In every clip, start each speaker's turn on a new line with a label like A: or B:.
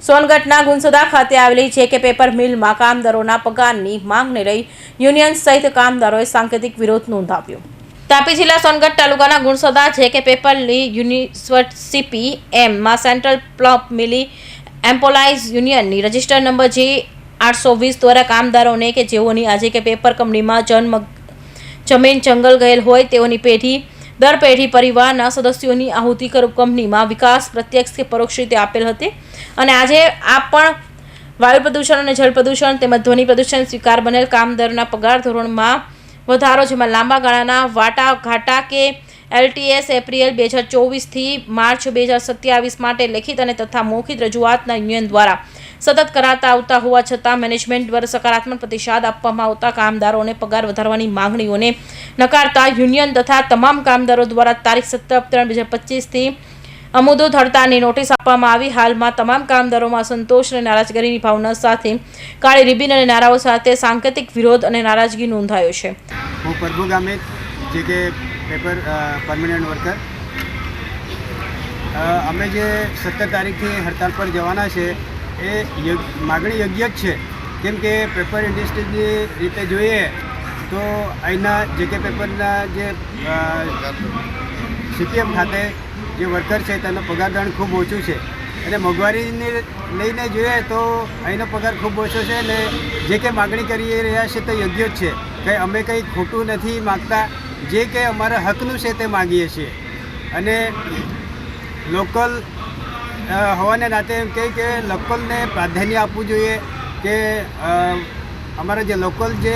A: સોનગઢના ગુણસદા ખાતે આવેલી જે.કે. પેપર મિલમાં કામદારોના પગારની માંગને લઈ યુનિયન સહિત કામદારોએ સાંકેતિક વિરોધ નોંધાવ્યો. તાપી જિલ્લા સોનગઢ તાલુકાના ગુણસદા જે.કે. પેપરની યુનિવર્સિટી એમમાં સેન્ટ્રલ પ્લમ્પ મિલી એમ્પ્લોઈઝ યુનિયનની રજિસ્ટર નંબર G820 દ્વારા કામદારોને કે જેઓની આજે કે પેપર કંપનીમાં જમીન જંગલ ગયેલ હોય તેઓની પેઢી દર પેઢી પરિવારના સદસ્યોની આહુતિ કંપનીમાં વિકાસ પ્રત્યક્ષ કે પરોક્ષ રીતે આપેલ હતી અને આજે આ પણ વાયુ પ્રદૂષણ અને જળ પ્રદૂષણ તેમજ ધ્વનિ પ્રદૂષણ સ્વીકાર બનેલ કામદારોના પગાર ધોરણમાં વધારો, જેમાં લાંબા ગાળાના વાટાઘાટા કે LTS એપ્રિલ 2024 થી માર્ચ 2027 માટે લેખિત અને તથા મૌખિક રજૂઆતના યુનિયન દ્વારા સતત કરાતા આવતા હોવા છતાં મેનેજમેન્ટ દ્વારા સકારાત્મક પ્રતિસાદ આપવામાં આવતા કામદારોને પગાર વધારવાની માંગણીઓને નકારતા યુનિયન તથા તમામ કામદારો દ્વારા તારીખ 17/3/2025 થી અમુદત હડતાલની નોટિસ આપવામાં આવી. હાલમાં તમામ કામદારોમાં અસંતોષ અને નારાજગીની ભાવના સાથે કાળી રિબિન અને નારાઓ સાથે સાંકેતિક વિરોધ અને નારાજગી નોંધાયો છે.
B: હું Prabhu Gamit J K. Paper permanent worker. અમે જે 17 તારીખથી હડતાલ પર જવાના છે એ માગણી યોગ્ય જ છે, કેમ કે પેપર ઇન્ડસ્ટ્રીની રીતે જોઈએ તો અહીંના જે.કે. પેપરના જે CPM ખાતે જે વર્કર છે તેનો પગાર ધોરણ ખૂબ ઓછું છે અને મોંઘવારીને લઈને જોઈએ તો અહીંનો પગાર ખૂબ ઓછો છે અને જે કંઈ માગણી કરી રહ્યા છે તે યોગ્ય જ છે. કંઈ અમે કંઈ ખોટું નથી માગતા, જે કંઈ અમારા હકનું છે તે માગીએ છીએ. અને લોકલ હોવાને નાતે એમ કહે કે લોકલને પ્રાધાન્ય આપવું જોઈએ કે અમારા જે લોકલ જે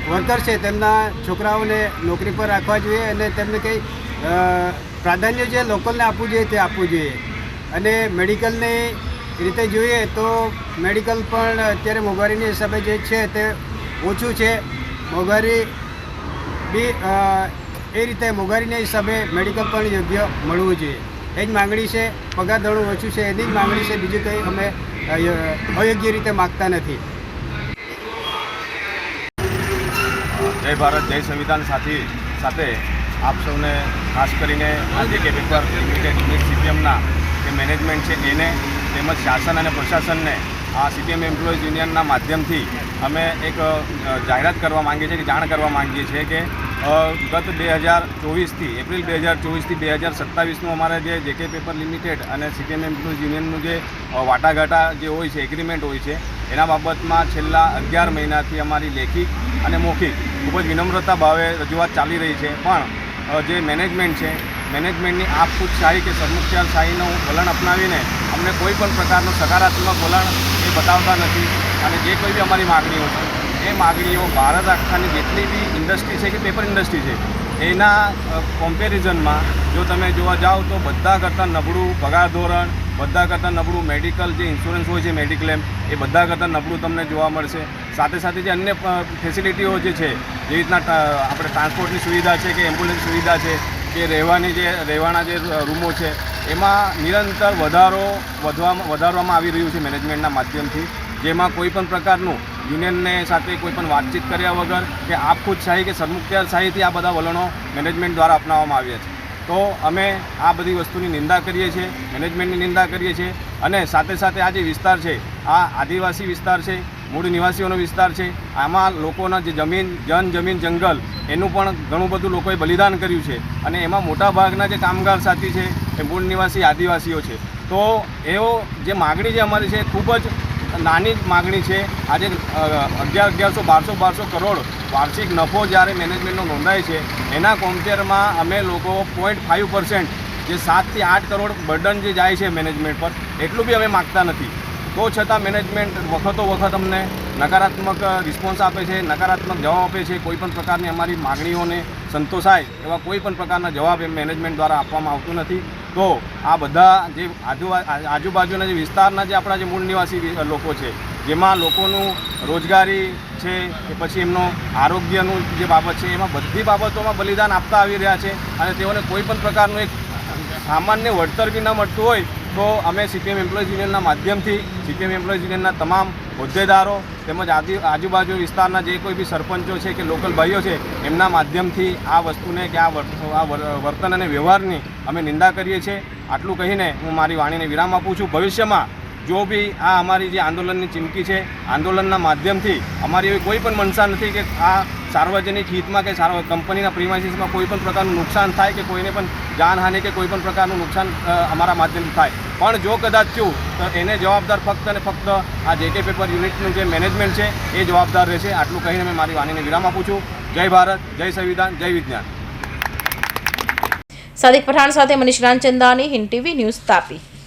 B: વર્કર છે તેમના છોકરાઓને નોકરી પર રાખવા જોઈએ અને તેમને કંઈ પ્રાધાન્ય જે લોકલને આપવું જોઈએ તે આપવું જોઈએ. અને મેડિકલની રીતે જોઈએ તો મેડિકલ પણ અત્યારે મોંઘવારીની હિસાબે જે છે તે ઓછું છે. મોંઘવારી બી એ રીતે મોંઘવારીના હિસાબે મેડિકલ પણ યોગ્ય મળવું જોઈએ. એ જ માગણી છે. પગાર ધોરણ ઓછું છે એની જ માગણી છે, બીજું કંઈ અમે અયોગ્ય રીતે માગતા નથી.
C: જય ભારત, જય સંવિધાન સાથે આપ સૌને ખાસ કરીને આ જે.કે. પેપર લિમિટેડ CPMના જે મેનેજમેન્ટ છે એને તેમજ શાસન અને પ્રશાસનને આ CPM એમ્પ્લોઈઝ યુનિયનના માધ્યમથી અમે એક જાહેરાત કરવા માંગીએ છીએ કે જાણ કરવા માંગીએ છીએ કે ગત 2024થી એપ્રિલ 2024થી 2027નું અમારા જે જે.કે. પેપર લિમિટેડ અને CPM એમ્પ્લોઈઝ યુનિયનનું જે વાટાઘાટા જે હોય છે, એગ્રીમેન્ટ હોય છે, એના બાબતમાં છેલ્લા 11 મહિનાથી અમારી લેખિત અને મૌખિક ખૂબ જ વિનમ્રતા ભાવે રજૂઆત ચાલી રહી છે. પણ જે મેનેજમેન્ટ છે, મેનેજમેન્ટની આપખુદશાહી કે સરમુખત્યારશાહીનું વલણ અપનાવીને અમને કોઈ પણ પ્રકારનું સકારાત્મક વલણ એ બતાવતા નથી. અને જે કોઈ બી અમારી માગણીઓ છે એ માગણીઓ ભારત આખાની જેટલી બી ઇન્ડસ્ટ્રી છે કે પેપર ઇન્ડસ્ટ્રી છે એના કમ્પેરિઝનમાં જો તમે જોવા જાઓ તો બધા કરતાં નબળું પગાર ધોરણ, બધા કરતાં નબળું મેડિકલ જે ઇન્સ્યોરન્સ હોય છે મેડિક્લેમ, એ બધા કરતાં નબળું તમને જોવા મળશે. સાથે સાથે જે અન્ય ફેસિલિટીઓ જે છે, જે રીતના આપણે ટ્રાન્સપોર્ટની સુવિધા છે કે એમ્બ્યુલન્સ સુવિધા છે કે રહેવાના જે રૂમો છે, એમાં નિરંતર વધારવામાં આવી રહ્યું છે મેનેજમેન્ટના માધ્યમથી, જેમાં કોઈ પણ પ્રકારનું યુનિયનને સાથે કોઈ પણ વાતચીત કર્યા વગર કે આપખુદશાહી કે સરમુખત્યારશાહીથી આ બધા વલણો મેનેજમેન્ટ દ્વારા અપનાવવામાં આવ્યા છે. તો અમે આ બધી વસ્તુની નિંદા કરીએ છીએ, મેનેજમેન્ટની નિંદા કરીએ છીએ. અને સાથે સાથે આ જે વિસ્તાર છે, આ આદિવાસી વિસ્તાર છે, મૂળ નિવાસીઓનો વિસ્તાર છે. આમાં લોકોના જે જમીન જંગલ એનું પણ ઘણું બધું લોકોએ બલિદાન કર્યું છે અને એમાં મોટાભાગના જે કામગાર સાથી છે એ મૂળ નિવાસી આદિવાસીઓ છે. તો એઓ જે માગણી જે અમારી છે ખૂબ જ નાની માગણી છે. આજે 1100-1200 કરોડ વાર્ષિક નફો જ્યારે મેનેજમેન્ટનો નોંધાય છે, એના કોમ્પેરમાં અમે લોકો 0.5% જે 7 થી 8 કરોડ બર્ડન જે જાય છે મેનેજમેન્ટ પર, એટલું બી અમે માગતા નથી. તો છતાં મેનેજમેન્ટ વખતો વખત અમને નકારાત્મક રિસ્પોન્સ આપે છે, નકારાત્મક જવાબ આપે છે. કોઈ પણ પ્રકારની અમારી માગણીઓને સંતોષાય એવા કોઈ પણ પ્રકારના જવાબ એ મેનેજમેન્ટ દ્વારા આપવામાં આવતું નથી. તો આ બધા જે આજુબાજુના જે વિસ્તારના જે આપણા જે મૂળ નિવાસી લોકો છે, જેમાં લોકોનું રોજગારી છે કે પછી એમનો આરોગ્યનું જે બાબત છે, એમાં બધી બાબતોમાં બલિદાન આપતા આવી રહ્યા છે અને તેઓને કોઈ પણ પ્રકારનું એક સામાન્ય વળતર બી ન મળતું હોય તો અમે CPM એમ્પ્લોઈઝ યુનિયનના માધ્યમથી CPM એમ્પ્લોઈઝ યુનિયનના તમામ હોદ્દેદારો તેમજ આજુબાજુ વિસ્તારના જે કોઈ બી સરપંચો છે કે લોકલ ભાઈઓ છે, એમના માધ્યમથી આ વસ્તુને કે આ વર્તન અને વ્યવહારની અમે નિંદા કરીએ છીએ. આટલું કહીને હું મારી વાણીને વિરામ આપું છું. ભવિષ્યમાં જો બી આ અમારી જે આંદોલનની ચીમકી છે, આંદોલનના માધ્યમથી અમારી એવી કોઈ પણ મનસા નથી કે આ સાર્વજનિક હિતમાં કે કંપનીના પ્રિમાઇસીસમાં કોઈ પણ પ્રકારનું નુકસાન થાય કે કોઈને પણ જાનહાનિ કે કોઈ પણ પ્રકારનું નુકસાન અમારા માધ્યમથી થાય. પણ જો કદાચ થયું તો એને જવાબદાર ફક્ત અને ફક્ત આ જેકે પેપર યુનિટનું જે મેનેજમેન્ટ છે એ જવાબદાર રહેશે. આટલું કહીને મેં મારી વાણીને વિરામ આપું છું. જય ભારત, જય સંવિધાન, જય વિજ્ઞાન.
A: સાદિક પઠાણ સાથે મનીષ રામચંદાની હિન્દ ટીવી ન્યૂઝ તાપી.